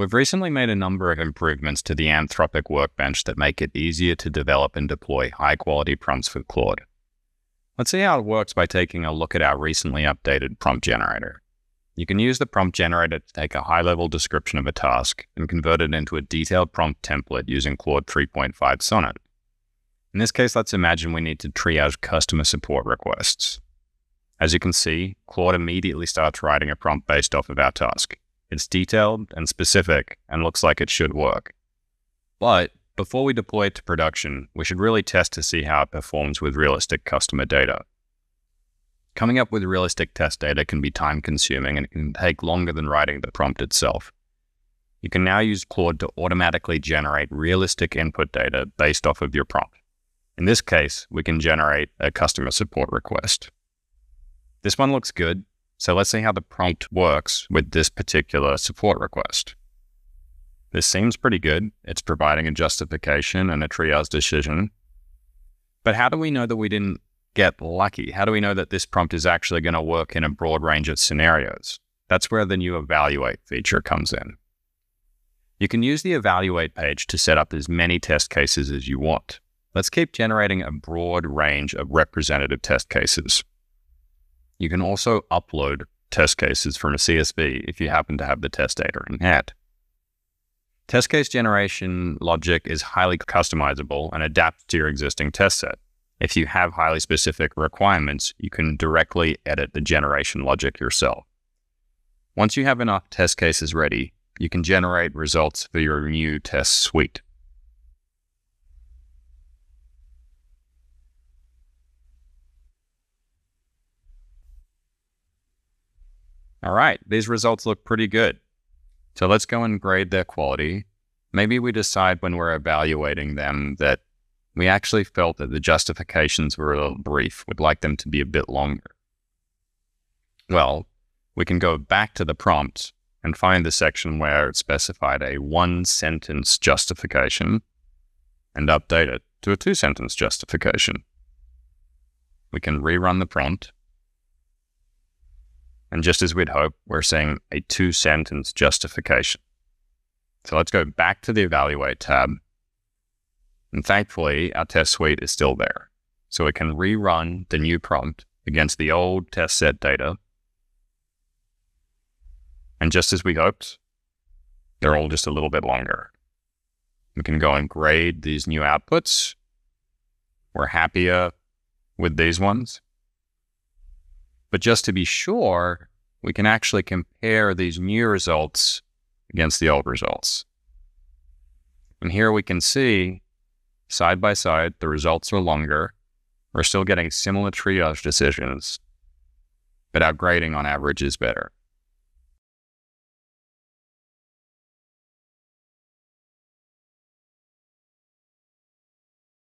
We've recently made a number of improvements to the Anthropic workbench that make it easier to develop and deploy high-quality prompts with Claude. Let's see how it works by taking a look at our recently updated prompt generator. You can use the prompt generator to take a high-level description of a task and convert it into a detailed prompt template using Claude 3.5 Sonnet. In this case, let's imagine we need to triage customer support requests. As you can see, Claude immediately starts writing a prompt based off of our task. It's detailed and specific and looks like it should work. But before we deploy it to production, we should really test to see how it performs with realistic customer data. Coming up with realistic test data can be time-consuming and it can take longer than writing the prompt itself. You can now use Claude to automatically generate realistic input data based off of your prompt. In this case, we can generate a customer support request. This one looks good, so let's see how the prompt works with this particular support request. This seems pretty good. It's providing a justification and a triage decision. But how do we know that we didn't get lucky? How do we know that this prompt is actually going to work in a broad range of scenarios? That's where the new evaluate feature comes in. You can use the evaluate page to set up as many test cases as you want. Let's keep generating a broad range of representative test cases. You can also upload test cases from a CSV if you happen to have the test data in hand. Test case generation logic is highly customizable and adapts to your existing test set. If you have highly specific requirements, you can directly edit the generation logic yourself. Once you have enough test cases ready, you can generate results for your new test suite. All right, these results look pretty good. So let's go and grade their quality. Maybe we decide when we're evaluating them that we actually felt that the justifications were a little brief, would like them to be a bit longer. Well, we can go back to the prompt and find the section where it specified a 1-sentence justification and update it to a 2-sentence justification. We can rerun the prompt. And just as we'd hope, we're seeing a 2-sentence justification. So let's go back to the Evaluate tab. And thankfully, our test suite is still there. So we can rerun the new prompt against the old test set data. And just as we hoped, they're all just a little bit longer. We can go and grade these new outputs. We're happier with these ones. But just to be sure, we can actually compare these new results against the old results. And here we can see, side by side, the results are longer. We're still getting similar triage decisions, but our grading on average is better.